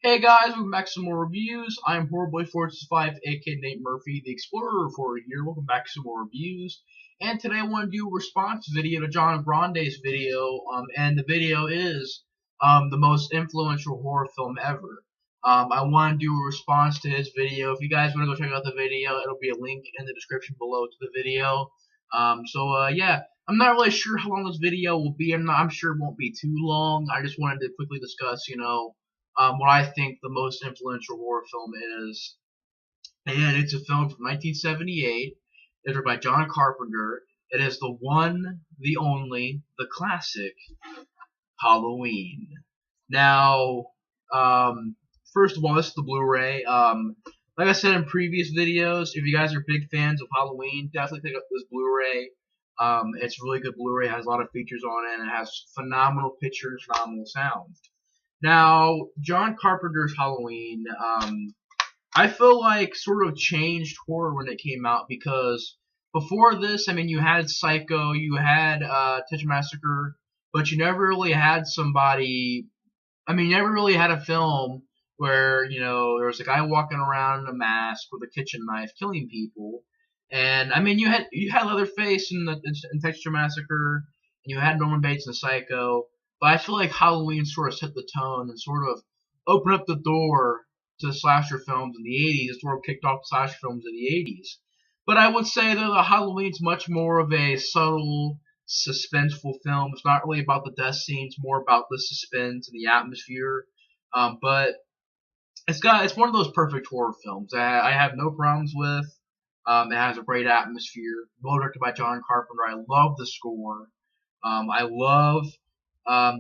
Hey guys, welcome back to some more reviews. I'm Horrorboy465, aka Nate Murphy, the Explorer for here. Welcome back to some more reviews. And today I want to do a response video to John Grande's video, and the video is the most influential horror film ever. I want to do a response to his video. If you guys want to go check out the video, it'll be a link in the description below to the video. Yeah, I'm not really sure how long this video will be. I'm sure it won't be too long. I just wanted to quickly discuss, what I think the most influential horror film is. And it's a film from 1978. It's by John Carpenter. It is the one, the only, the classic Halloween. Now, first of all, this is the Blu-ray. Like I said in previous videos, if you guys are big fans of Halloween, definitely pick up this Blu-ray. It's really good Blu-ray. It has a lot of features on it, and it has phenomenal pictures, phenomenal sound. Now, John Carpenter's Halloween, I feel like sort of changed horror when it came out because before this, I mean, you had Psycho, you had Texas Massacre, but you never really had somebody. I mean, you never really had a film where there was a guy walking around in a mask with a kitchen knife killing people, and I mean, you had Leatherface in Texas Massacre, and you had Norman Bates in Psycho. But I feel like Halloween sort of set the tone and sort of opened up the door to slasher films in the 80s. It sort of kicked off slasher films in the 80s. But I would say that Halloween's much more of a subtle, suspenseful film. It's not really about the death scenes, more about the suspense and the atmosphere. But it's one of those perfect horror films that I have no problems with. It has a great atmosphere. Well directed by John Carpenter. I love the score. I love I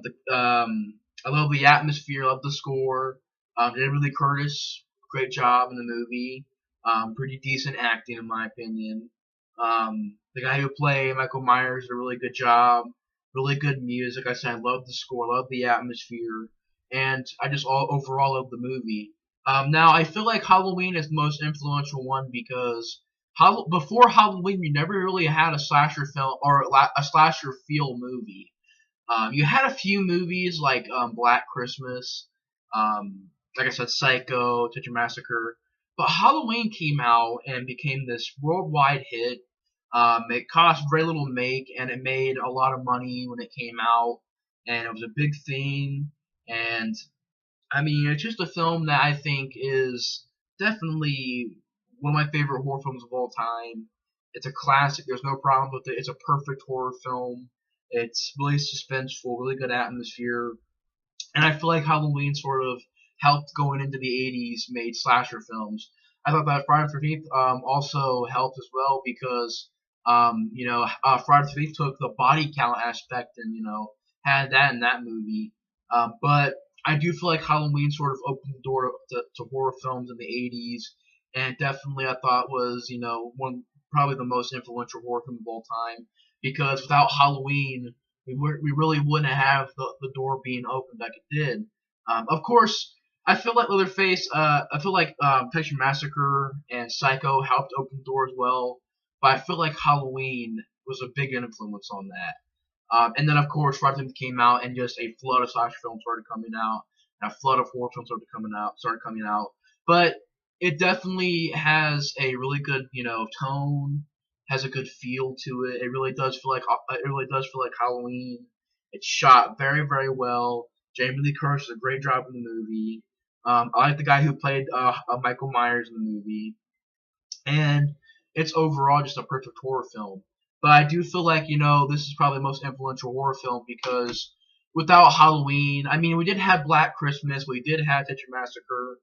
love the atmosphere, I love the score. Jamie Lee Curtis, great job in the movie. Pretty decent acting in my opinion. The guy who played Michael Myers did a really good job. Really good music. I said I love the score, love the atmosphere, and I just overall love the movie. Now I feel like Halloween is the most influential one because before Halloween you never really had a slasher film or a slasher feel movie. You had a few movies like Black Christmas, like I said, Psycho, Texas Massacre, but Halloween came out and became this worldwide hit. It cost very little to make, and it made a lot of money when it came out, and it was a big thing. And I mean, it's just a film that I think is definitely one of my favorite horror films of all time. It's a classic. There's no problem with it. It's a perfect horror film. It's really suspenseful, really good atmosphere, and I feel like Halloween sort of helped going into the 80s, made slasher films. I thought that Friday the 13th also helped as well because Friday the 13th took the body count aspect and had that in that movie. But I do feel like Halloween sort of opened the door to horror films in the 80s, and definitely I thought was probably the most influential horror film of all time because without Halloween, we really wouldn't have the door being opened like it did. Of course, I feel like Leatherface, I feel like Texas Massacre and Psycho helped open the door as well, but I feel like Halloween was a big influence on that. And then, of course, Friday the 13th came out, and just a flood of slasher films started coming out, and a flood of horror films started coming out. But it definitely has a really good, tone, has a good feel to it. It really does feel like Halloween. It's shot very, very well. Jamie Lee Curtis does a great job in the movie. I like the guy who played Michael Myers in the movie, and it's overall just a perfect horror film. But I do feel like this is probably the most influential horror film because without Halloween, I mean, we did have Black Christmas, we did have Texas Massacre,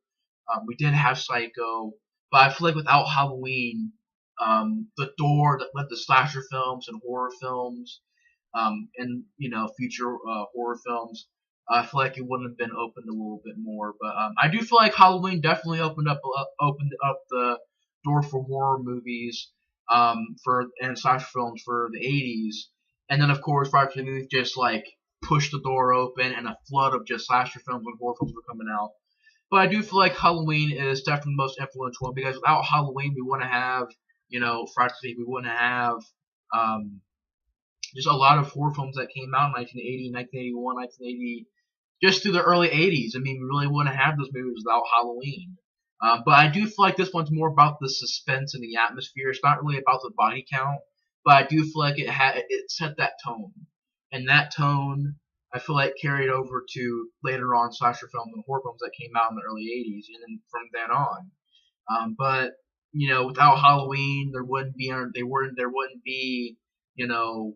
we did have Psycho, but I feel like without Halloween, the door that led to slasher films and horror films, and future horror films, I feel like it wouldn't have been opened a little bit more. But I do feel like Halloween definitely opened up the door for horror movies, and slasher films for the 80s, and then of course Friday the 13th just like pushed the door open, and a flood of just slasher films and horror films were coming out. But I do feel like Halloween is definitely the most influential one because without Halloween, we wouldn't have, Friday the 13th, we wouldn't have just a lot of horror films that came out in 1980, 1981, 1980, just through the early 80s. I mean, we really wouldn't have those movies without Halloween. But I do feel like this one's more about the suspense and the atmosphere. It's not really about the body count, but I do feel like it set that tone, and that tone I feel like carried over to later on slasher films and horror films that came out in the early 80s, and then from then on. But you know, without Halloween, there wouldn't be you know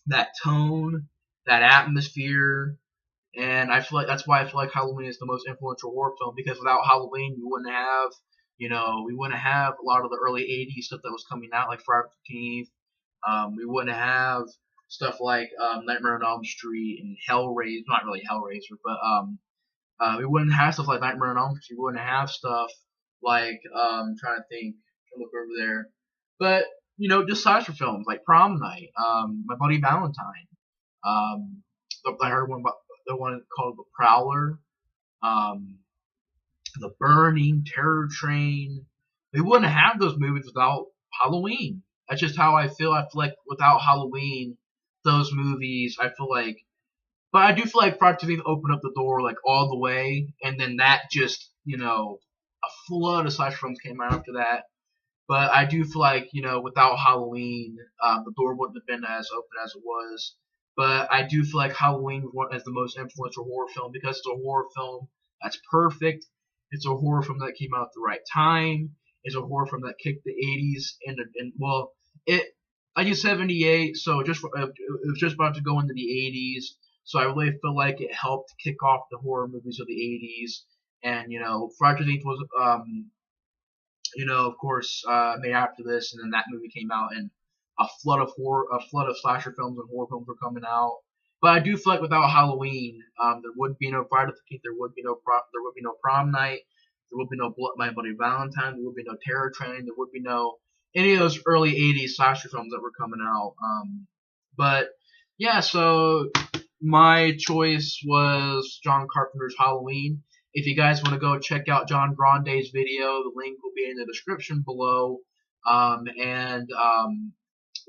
that tone, that atmosphere, and I feel like that's why I feel like Halloween is the most influential horror film, because without Halloween, we wouldn't have a lot of the early '80s stuff that was coming out, like Friday the 13th. We wouldn't have stuff like Nightmare on Elm Street and Hellraiser. Not really Hellraiser, but we wouldn't have stuff like Nightmare on Elm Street. We wouldn't have stuff like I'm trying to think. Look over there, but just slasher films like Prom Night, My Bloody Valentine. I heard one about the one called The Prowler, um, The Burning, Terror Train. We wouldn't have those movies without Halloween. That's just how I feel. I feel like without Halloween, those movies, I feel like, but I do feel like Friday the 13th opened up the door like all the way, and then that just, a flood of slasher films came out after that. But I do feel like, without Halloween, the door wouldn't have been as open as it was. But I do feel like Halloween is the most influential horror film because it's a horror film that's perfect. It's a horror film that came out at the right time. It's a horror film that kicked the 80s and well, I do 78, so it was just about to go into the 80s. So I really feel like it helped kick off the horror movies of the 80s. And Friday the 13th was of course, made after this, and then that movie came out, and a flood of slasher films and horror films were coming out. But I do feel like without Halloween, there would be no Friday the 13th, there would be no Prom Night, there would be no My Bloody Valentine, there would be no Terror Train, there would be no any of those early '80s slasher films that were coming out. But yeah, so my choice was John Carpenter's Halloween. If you guys want to go check out John Grande's video, the link will be in the description below.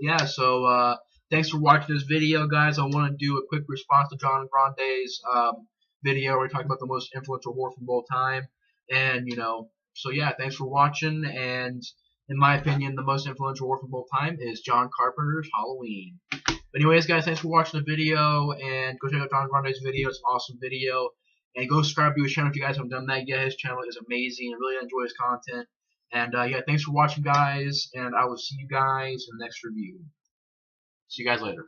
Yeah, so thanks for watching this video, guys. I want to do a quick response to John Grande's video where he talked about the most influential horror film of all time. And, so yeah, thanks for watching. And in my opinion, the most influential horror film of all time is John Carpenter's Halloween. But anyways, guys, thanks for watching the video. And go check out John Grande's video. It's an awesome video. And go subscribe to his channel if you guys haven't done that yet. His channel is amazing. I really enjoy his content. And yeah, thanks for watching, guys. And I will see you guys in the next review. See you guys later.